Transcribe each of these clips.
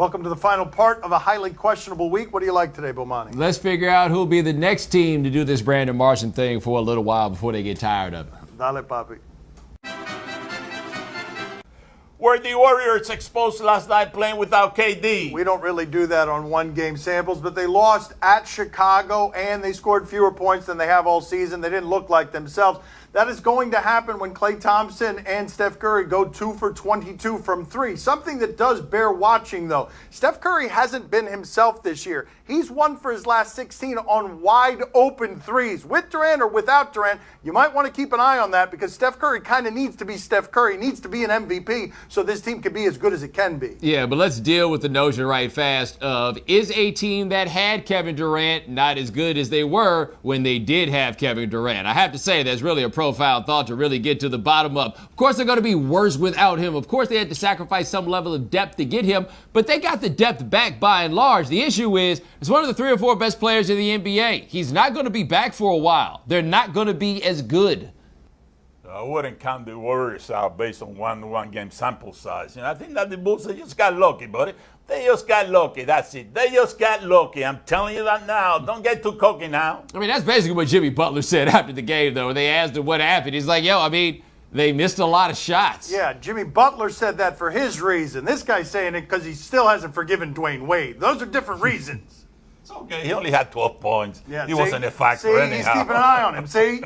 Welcome to the final part of a highly questionable week. What do you like today, Bomani? Let's figure out who'll be the next team to do this Brandon Marshall thing for a little while before they get tired of it. Dale, papi. Were the Warriors exposed last night playing without KD? We don't really do that on one-game samples, but they lost at Chicago, and they scored fewer points than they have all season. They didn't look like themselves. That is going to happen when Klay Thompson and Steph Curry go 2 for 22 from 3. Something that does bear watching, though. Steph Curry hasn't been himself this year. He's 1 for his last 16 on wide-open threes. With Durant or without Durant, you might want to keep an eye on that because Steph Curry kind of needs to be Steph Curry, needs to be an MVP so this team can be as good as it can be. Yeah, but let's deal with the notion right fast of, is a team that had Kevin Durant not as good as they were when they did have Kevin Durant? I have to say that's really a profound thought to really get to the bottom of. Of course, they're going to be worse without him. Of course, they had to sacrifice some level of depth to get him, but they got the depth back by and large. The issue is, it's one of the 3 or 4 best players in the NBA. He's not going to be back for a while. They're not going to be as good. I wouldn't count the Warriors out based on one game sample size. I think that the Bulls, they just got lucky, buddy. They just got lucky. That's it. They just got lucky. I'm telling you that now. Don't get too cocky now. I mean, that's basically what Jimmy Butler said after the game, though. They asked him what happened. He's like, they missed a lot of shots. Yeah, Jimmy Butler said that for his reason. This guy's saying it because he still hasn't forgiven Dwayne Wade. Those are different reasons. It's okay. He only had 12 points. Yeah, he wasn't a factor anyhow. He's keeping an eye on him. See?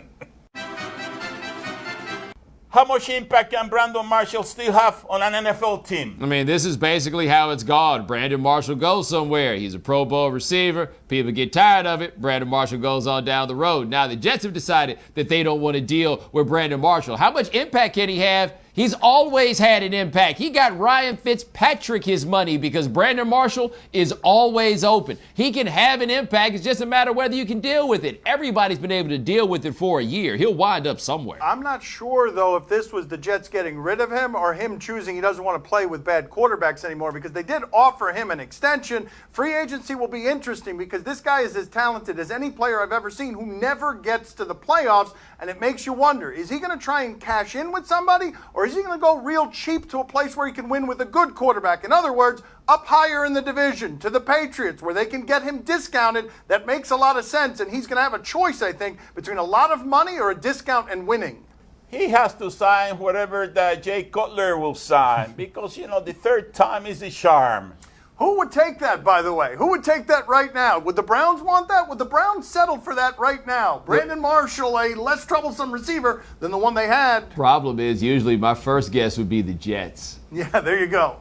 How much impact can Brandon Marshall still have on an NFL team? I mean, this is basically how it's gone. Brandon Marshall goes somewhere. He's a Pro Bowl receiver. People get tired of it. Brandon Marshall goes on down the road. Now, the Jets have decided that they don't want to deal with Brandon Marshall. How much impact can he have? He's always had an impact. He got Ryan Fitzpatrick his money because Brandon Marshall is always open. He can have an impact. It's just a matter of whether you can deal with it. Everybody's been able to deal with it for a year. He'll wind up somewhere. I'm not sure, though, if this was the Jets getting rid of him or him choosing he doesn't want to play with bad quarterbacks anymore because they did offer him an extension. Free agency will be interesting because this guy is as talented as any player I've ever seen who never gets to the playoffs, and it makes you wonder, is he going to try and cash in with somebody, or is he going to go real cheap to a place where he can win with a good quarterback? In other words, up higher in the division to the Patriots where they can get him discounted. That makes a lot of sense, and he's going to have a choice, I think, between a lot of money or a discount and winning. He has to sign whatever that Jay Cutler will sign because, the third time is the charm. Who would take that, by the way? Who would take that right now? Would the Browns want that? Would the Browns settle for that right now? Brandon Marshall, a less troublesome receiver than the one they had. Problem is, usually my first guess would be the Jets. Yeah, there you go.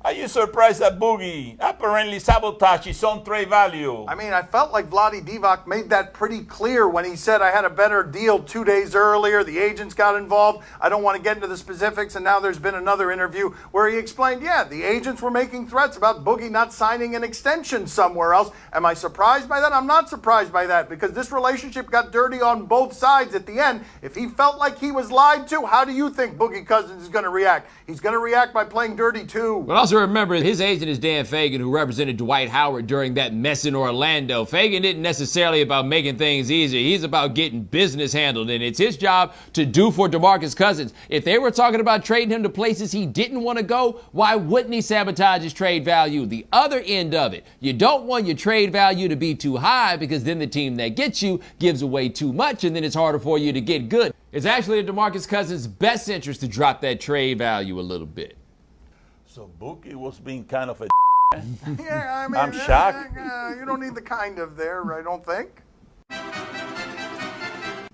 Are you surprised that Boogie apparently sabotaged his own trade value? I mean, I felt like Vlade Divac made that pretty clear when he said I had a better deal 2 days earlier. The agents got involved. I don't want to get into the specifics. And now there's been another interview where he explained, the agents were making threats about Boogie not signing an extension somewhere else. Am I surprised by that? I'm not surprised by that because this relationship got dirty on both sides at the end. If he felt like he was lied to, how do you think Boogie Cousins is going to react? He's going to react by playing dirty too. But also remember, his agent is Dan Fagan, who represented Dwight Howard during that mess in Orlando. Fagan isn't necessarily about making things easier. He's about getting business handled, and it's his job to do for DeMarcus Cousins. If they were talking about trading him to places he didn't want to go, why wouldn't he sabotage his trade value? The other end of it, you don't want your trade value to be too high because then the team that gets you gives away too much, and then it's harder for you to get good. It's actually in DeMarcus Cousins' best interest to drop that trade value a little bit. So Boogie was being kind of a Yeah, I mean, I'm shocked. You don't need the kind of there, I don't think.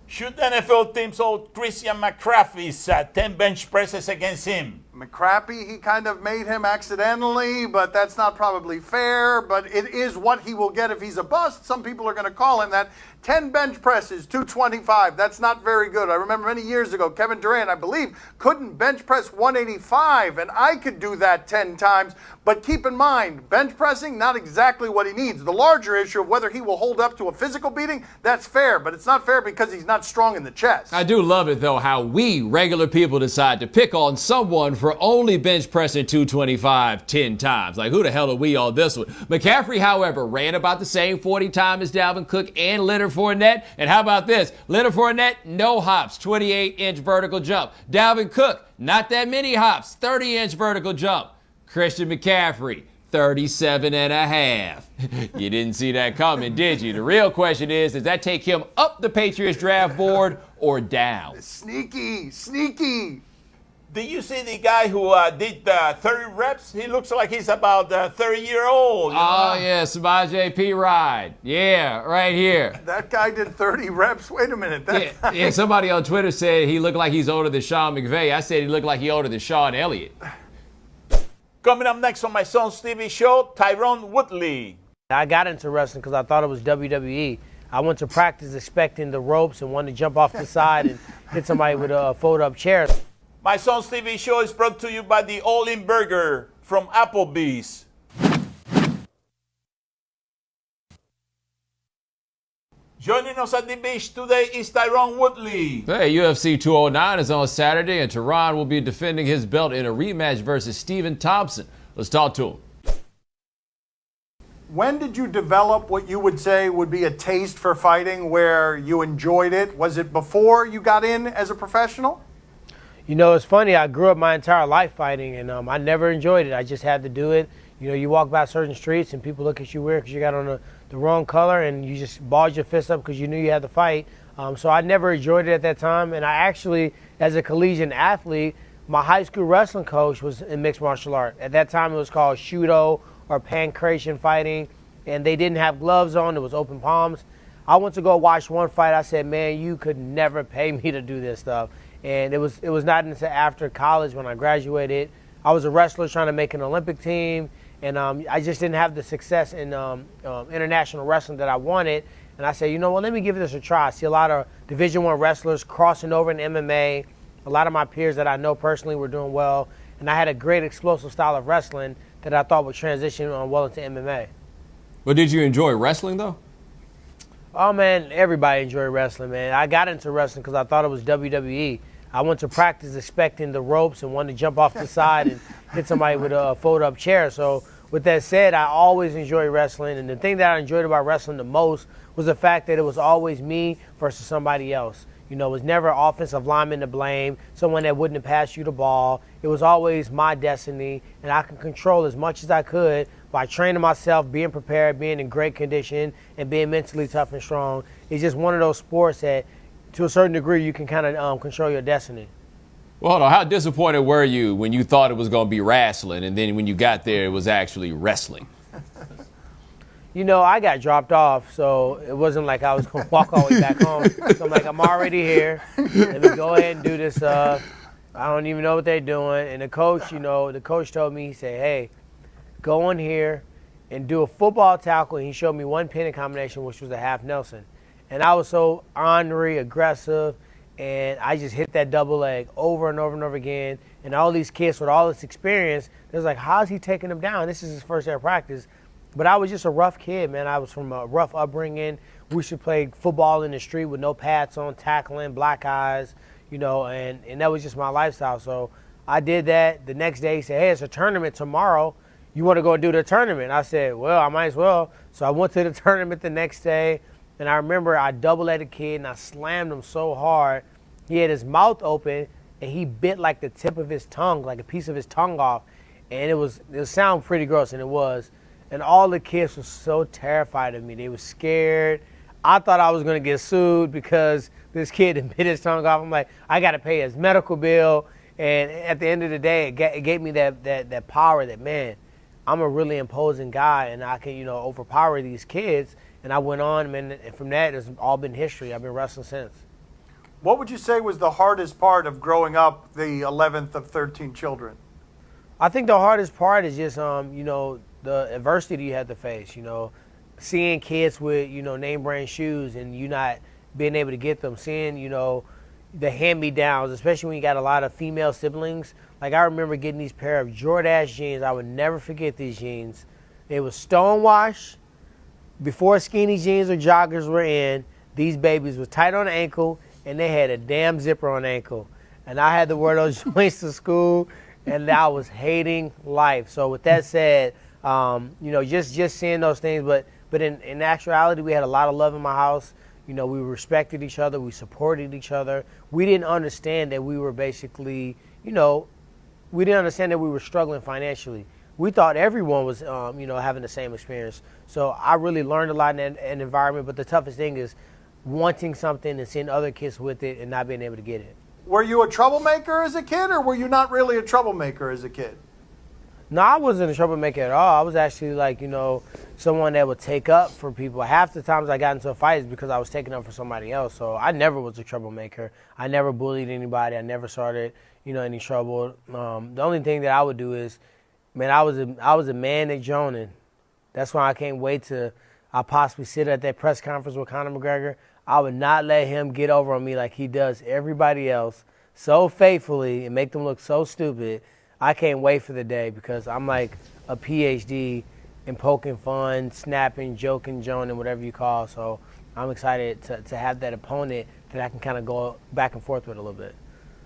Should NFL teams hold Christian McCaffrey's 10 bench presses against him? McCrappy, he kind of made him accidentally, but that's not probably fair. But it is what he will get if he's a bust. Some people are going to call him that. 10 bench presses, 225. That's not very good. I remember many years ago, Kevin Durant, I believe, couldn't bench press 185, and I could do that 10 times. But keep in mind, bench pressing, not exactly what he needs. The larger issue of whether he will hold up to a physical beating, that's fair. But it's not fair because he's not strong in the chest. I do love it, though, how we regular people decide to pick on someone for only bench pressing 225 10 times. Like, who the hell are we on this one? McCaffrey, however, ran about the same 40 times as Dalvin Cook and Leonard Leonard Fournette. And how about this? Leonard Fournette, no hops, 28-inch vertical jump. Dalvin Cook, not that many hops, 30-inch vertical jump. Christian McCaffrey, 37 and a half. You didn't see that coming, did you? The real question is, does that take him up the Patriots draft board or down? Sneaky, sneaky. Did you see the guy who did 30 reps? He looks like he's about 30-year-old. Oh, yeah, Samaje P. Ride. Yeah, right here. That guy did 30 reps. Wait a minute. Yeah, somebody on Twitter said he looked like he's older than Sean McVay. I said he looked like he older than Sean Elliott. Coming up next on my son's TV show, Tyron Woodley. I got into wrestling because I thought it was WWE. I went to practice expecting the ropes and wanted to jump off the side and hit somebody with a fold-up chair. My son's TV show is brought to you by the All-In Burger from Applebee's. Joining us at the beach today is Tyron Woodley. Hey, UFC 209 is on Saturday, and Tyron will be defending his belt in a rematch versus Stephen Thompson. Let's talk to him. When did you develop what you would say would be a taste for fighting where you enjoyed it? Was it before you got in as a professional? You know, it's funny. I grew up my entire life fighting, and I never enjoyed it. I just had to do it. You know, you walk by certain streets, and people look at you weird because you got on the wrong color, and you just balled your fist up because you knew you had to fight. So I never enjoyed it at that time. And I actually, as a collegiate athlete, my high school wrestling coach was in mixed martial art. At that time, it was called Shudo or pancration fighting, and they didn't have gloves on. It was open palms. I went to go watch one fight. I said, man, you could never pay me to do this stuff. And it was not until after college when I graduated. I was a wrestler trying to make an Olympic team, and I just didn't have the success in international wrestling that I wanted. And I said, you know what, let me give this a try. I see a lot of Division I wrestlers crossing over in MMA. A lot of my peers that I know personally were doing well. And I had a great explosive style of wrestling that I thought would transition well into MMA. But did you enjoy wrestling, though? Oh, man, everybody enjoyed wrestling, man. I got into wrestling because I thought it was WWE. I went to practice expecting the ropes and wanted to jump off the side and hit somebody with a fold-up chair. So with that said, I always enjoyed wrestling. And the thing that I enjoyed about wrestling the most was the fact that it was always me versus somebody else. You know, it was never an offensive lineman to blame, someone that wouldn't have passed you the ball. It was always my destiny, and I could control as much as I could by training myself, being prepared, being in great condition, and being mentally tough and strong. It's just one of those sports that, to a certain degree, you can kind of control your destiny. Well, hold on. How disappointed were you when you thought it was going to be wrestling, and then when you got there, it was actually wrestling? You know, I got dropped off, so it wasn't like I was going to walk all the way back home. So I'm like, I'm already here. Let me go ahead and do this stuff. I don't even know what they're doing. And the coach, you know, the coach told me, he said, hey, go in here and do a football tackle. And he showed me one pinning combination, which was a half Nelson. And I was so ornery, aggressive, and I just hit that double leg over and over and over again. And all these kids with all this experience, they was like, how's he taking them down? This is his first day of practice. But I was just a rough kid, man. I was from a rough upbringing. We should play football in the street with no pads on, tackling, black eyes, you know, and that was just my lifestyle. So I did that. The next day he said, hey, it's a tournament tomorrow. You want to go and do the tournament? I said, well, I might as well. So I went to the tournament the next day, and I remember I double-legged a kid, and I slammed him so hard. He had his mouth open, and he bit like the tip of his tongue, like a piece of his tongue off. And it sounded pretty gross, and it was. And all the kids were so terrified of me. They were scared. I thought I was going to get sued because this kid had bit his tongue off. I'm like, I got to pay his medical bill. And at the end of the day, it gave me that power that, man, I'm a really imposing guy, and I can, you know, overpower these kids. And I went on, man, and from that, it's all been history. I've been wrestling since. What would you say was the hardest part of growing up the 11th of 13 children? I think the hardest part is just, you know, the adversity you have to face, you know, seeing kids with, you know, name brand shoes and you not being able to get them, seeing, you know, the hand-me-downs, especially when you got a lot of female siblings. Like, I remember getting these pair of Jordache jeans. I would never forget these jeans. They were stonewash. Before skinny jeans or joggers were in, these babies was tight on the ankle, and they had a damn zipper on the ankle. And I had to wear those joints to school, and I was hating life. So with that said, you know, just seeing those things, but in actuality, we had a lot of love in my house. You know, we respected each other. We supported each other. We didn't understand that we were basically, you know, we didn't understand that we were struggling financially. We thought everyone was, you know, having the same experience. So I really learned a lot in that environment. But the toughest thing is wanting something and seeing other kids with it and not being able to get it. Were you a troublemaker as a kid, or were you not really a troublemaker as a kid? No, I wasn't a troublemaker at all. I was actually like, you know, someone that would take up for people. Half the times I got into a fight is because I was taking up for somebody else. So I never was a troublemaker. I never bullied anybody. I never started, you know, any trouble. The only thing that I would do is, man, I was a man at Jonan. That's why I can't wait to I possibly sit at that press conference with Conor McGregor. I would not let him get over on me like he does everybody else so faithfully and make them look so stupid. I can't wait for the day because I'm like a PhD in poking fun, snapping, joking, joning, whatever you call. So I'm excited to have that opponent that I can kind of go back and forth with a little bit.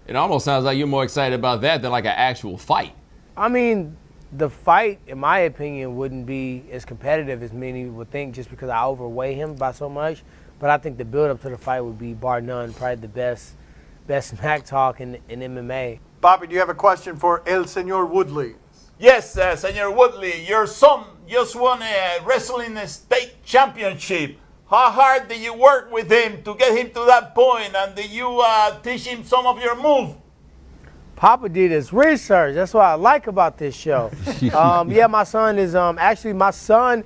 It almost sounds like you're more excited about that than like an actual fight. I mean, the fight, in my opinion, wouldn't be as competitive as many would think just because I overweigh him by so much. But I think the build-up to the fight would be, bar none, probably the best smack talk in MMA. Bobby, do you have a question for El Señor Woodley? Yes, Senor Woodley, your son just won a wrestling state championship. How hard did you work with him to get him to that point, and did you teach him some of your moves? Papa did his research. That's what I like about this show. Yeah, my son is actually my son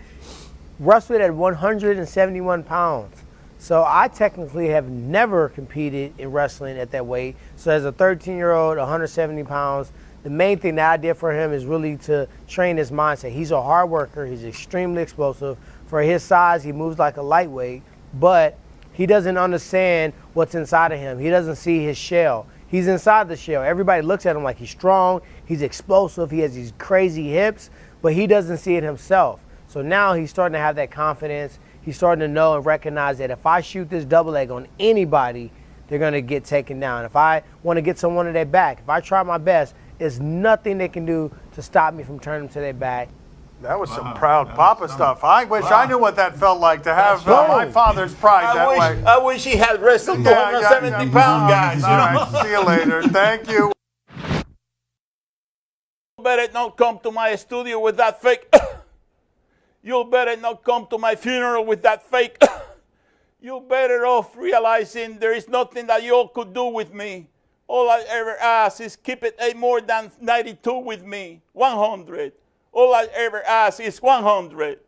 wrestled at 171 pounds. So I technically have never competed in wrestling at that weight. So as a 13-year-old, 170 pounds, the main thing that I did for him is really to train his mindset. He's a hard worker. He's extremely explosive. For his size, he moves like a lightweight, but he doesn't understand what's inside of him. He doesn't see his shell. He's inside the shell. Everybody looks at him like he's strong, he's explosive, he has these crazy hips, but he doesn't see it himself. So now he's starting to have that confidence. He's starting to know and recognize that if I shoot this double leg on anybody, they're going to get taken down. If I want to get someone to their back, if I try my best, there's nothing they can do to stop me from turning them to their back. That was some proud Papa stuff. I wish I knew what that felt like to have my father's pride that way. I wish he had wrestled 270 pound guys. All right, see you later. Thank you. You better not come to my studio with that fake. You better not come to my funeral with that fake. You better off realizing there is nothing that you all could do with me. All I ever ask is keep it at more than 92 with me. 100. All I ever ask is 100.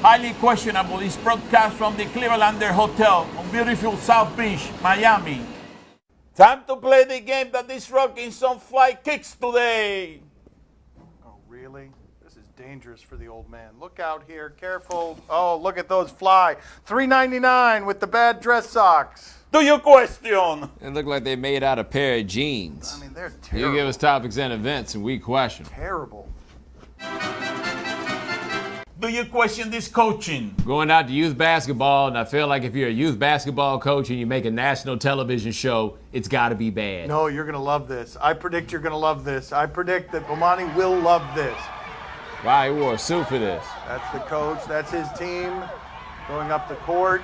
Highly questionable is broadcast from the Clevelander Hotel on beautiful South Beach, Miami. Time to play the game that is rocking some fly kicks today. Oh, really? This is dangerous for the old man. Look out here. Careful. Oh, look at those fly. $3.99 with the bad dress socks. Do you question? It looked like they made out a pair of jeans. I mean, they're terrible. You give us topics and events, and we question. Terrible. Do you question this coaching? Going out to youth basketball, and I feel like if you're a youth basketball coach and you make a national television show, it's got to be bad. No, you're going to love this. I predict you're going to love this. I predict that Bomani will love this. Wow, he wore a suit for this. That's the coach. That's his team going up the court.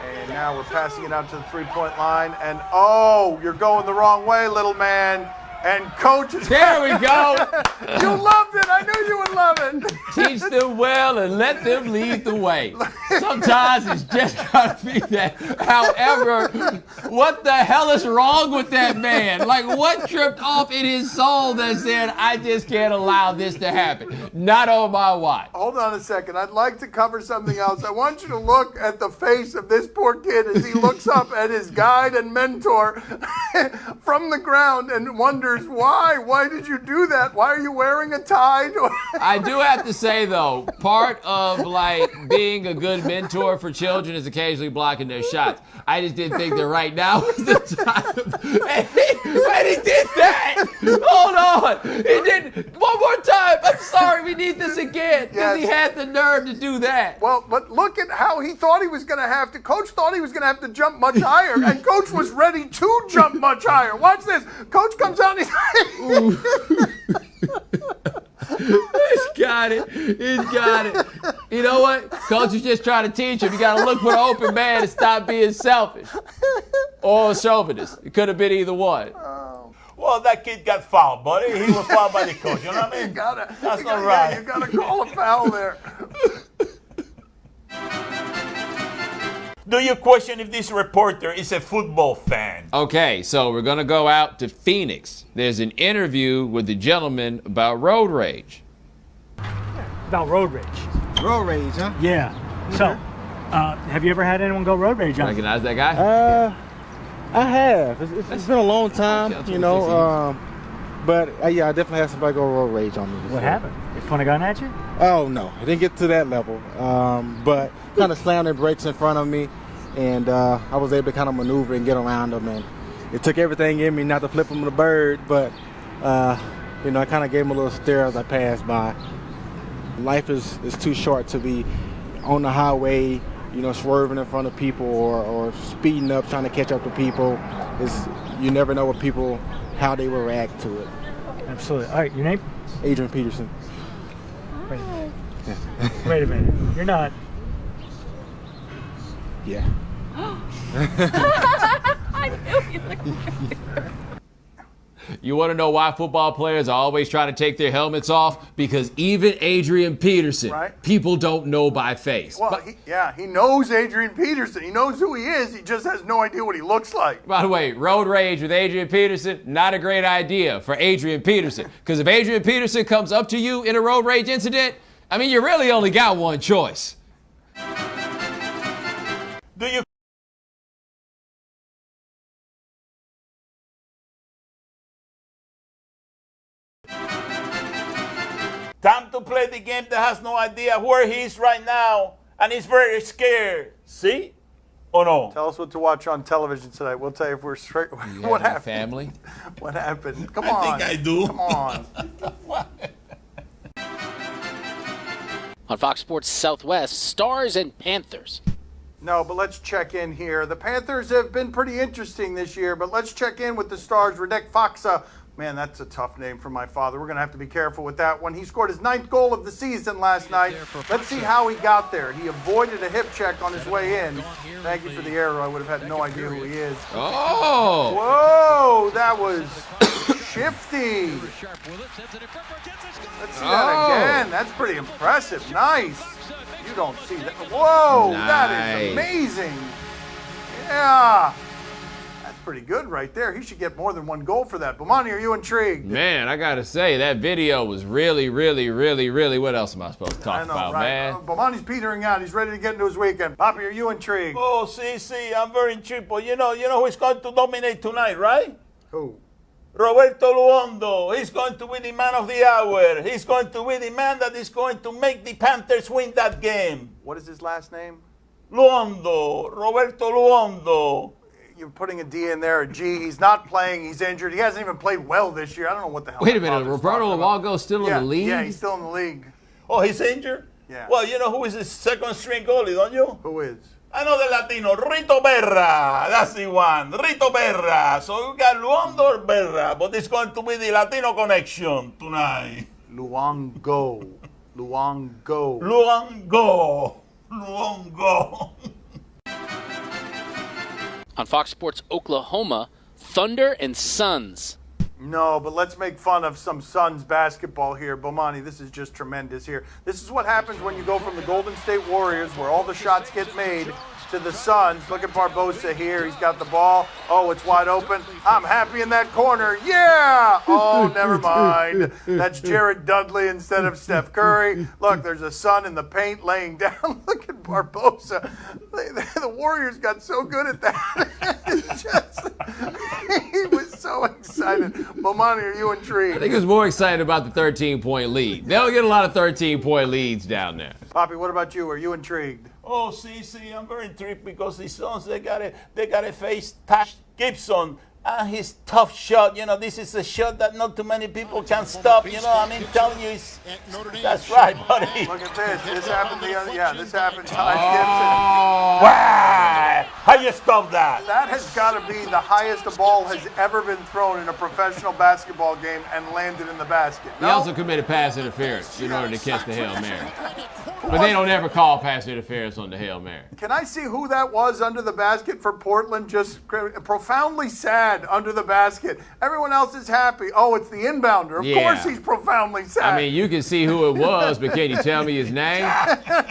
And now we're passing it out to the three-point line. And, oh, you're going the wrong way, little man. And coach is... There we go. You loved it. I knew you would love it. Teach them well and let them lead the way. Sometimes it's just got to be that. However, what the hell is wrong with that man? Like, what tripped off in his soul that said, I just can't allow this to happen? Not on my watch. Hold on a second. I'd like to cover something else. I want you to look at the face of this poor kid as he looks up at his guide and mentor from the ground and wonders, why? Why did you do that? Why are you wearing a tie? I do have to say, though, part of, like, being a good mentor for children is occasionally blocking their shots. I just didn't think that right now was the time. And he did that. Hold on. He did one more time. I'm sorry. We need this again. Because he had the nerve to do that. Well, but look at how he thought he was going to have to. Coach thought he was going to have to jump much higher, and Coach was ready to jump much higher. Watch this. Coach comes out and he's This guy. got it. He's got it. You know what? Coach is just trying to teach him. You got to look for the open man and stop being selfish or chauvinist. It could have been either one. Well, that kid got fouled, buddy. He was fouled by the coach. You know what I mean? That's not right. Yeah, you got to call a foul there. Do you question if this reporter is a football fan? Okay, so we're going to go out to Phoenix. There's an interview with the gentleman about road rage. About road rage. Road rage, huh? Yeah. So, have you ever had anyone go road rage on you? Recognize that guy? I have. It's been a long time, you know. But yeah, I definitely had somebody go road rage on me before. What happened? They point a gun at you? Oh no, it didn't get to that level. But kind of slammed their brakes in front of me, and I was able to kind of maneuver and get around them. And it took everything in me not to flip them the bird, but you know, I kind of gave them a little stare as I passed by. Life is too short to be on the highway, you know, swerving in front of people or speeding up trying to catch up to people. You never know what people, how they will react to it. Absolutely. All right, your name? Adrian Peterson. Wait a minute. Wait a minute. You're not. Yeah. I knew you looked You want to know why football players are always trying to take their helmets off? Because even Adrian Peterson, Right. people don't know by face. Well, he knows Adrian Peterson. He knows who he is. He just has no idea what he looks like. By the way, road rage with Adrian Peterson, not a great idea for Adrian Peterson. Because if Adrian Peterson comes up to you in a road rage incident, I mean, you really only got one choice. Do you time to play the game that has no idea where he is right now and he's very scared? See? Or no? Tell us what to watch on television tonight. We'll tell you if we're straight. You What have a happened? family? What happened? Come I on. think I do. Come on. On Fox Sports Southwest, Stars and Panthers. No, but let's check in here. The Panthers have been pretty interesting this year, but let's check in with the Stars. Radek Faksa. Man, that's a tough name for my father. We're going to have to be careful with that one. He scored his 9th goal of the season last night. Let's see how he got there. He avoided a hip check on his way in. Thank you for the error. I would have had no idea who he is. Oh! Whoa, that was shifty. Let's see that again. That's pretty impressive. Nice. You don't see that. Whoa, that is Nice. amazing. Yeah. That's pretty good right there. He should get more than one goal for that. Bomani, are you intrigued? Man, I got to say, that video was really, what else am I supposed to talk about, man? Bomani's petering out. He's ready to get into his weekend. Poppy, are you intrigued? Oh, see, I'm very intrigued. But you know who's going to dominate tonight, right? Who? Roberto Luondo. He's going to be the man of the hour. He's going to be the man that is going to make the Panthers win that game. What is his last name? Luondo. Roberto Luondo. You're putting a D in there, a G. He's not playing. He's injured. He hasn't even played well this year. I don't know what the hell. Wait a my minute, father's Roberto talking about. Luongo's still in the league? Yeah, he's still in the league. Oh, he's injured? Yeah. Well, you know who is the second string goalie, don't you? Who is? Another Latino, Rito Berra. That's the one. Rito Berra. So we got Luondo or Berra, but it's going to be the Latino connection tonight. Luongo. Luongo. Luongo. Luongo. On Fox Sports Oklahoma, Thunder and Suns. No, but let's make fun of some Suns basketball here. Bomani, this is just tremendous here. This is what happens when you go from the Golden State Warriors, where all the shots get made, to the Suns. Look at Barbosa here. He's got the ball. Oh, it's wide open. I'm happy in that corner. Yeah! Oh, never mind. That's Jared Dudley instead of Steph Curry. Look, there's a Sun in the paint laying down. Look at Barbosa. The Warriors got so good at that. It's just, he was so excited. Bomani, are you intrigued? I think he was more excited about the 13-point lead. They don't get a lot of 13-point leads down there. Poppy, what about you? Are you intrigued? Oh, see, I'm very intrigued because the Suns, they gotta face Tash Gibson and his tough shot. You know, this is a shot that not too many people can stop. You know, I mean, telling you, that's right, buddy. Look at this. This happened this happened. Tash Oh. Wow! How you spell that? That has got to be the highest a ball has ever been thrown in a professional basketball game and landed in the basket. He also committed pass interference in order to catch the Hail Mary. But they don't ever call pass interference on the Hail Mary. Can I see who that was under the basket for Portland? Just profoundly sad under the basket. Everyone else is happy. Oh, it's the inbounder. Of course he's profoundly sad. I mean, you can see who it was, but can you tell me his name?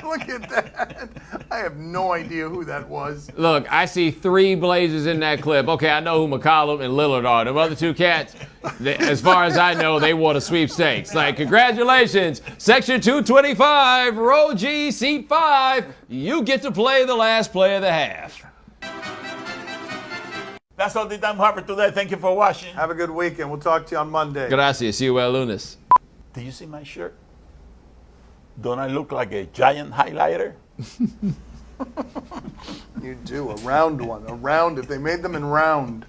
Look at that. I have no idea who that was. Look, I see 3 Blazers in that clip. Okay, I know who McCollum and Lillard are. The other 2 cats, as far as I know, they won a sweepstakes. Like, congratulations, Section 225, row G, seat 5. You get to play the last play of the half. That's all the time we have for today. Thank you for watching. Have a good weekend. We'll talk to you on Monday. Gracias. See you, lunes. Do you see my shirt? Don't I look like a giant highlighter? You do. A round one. A round. If they made them in round.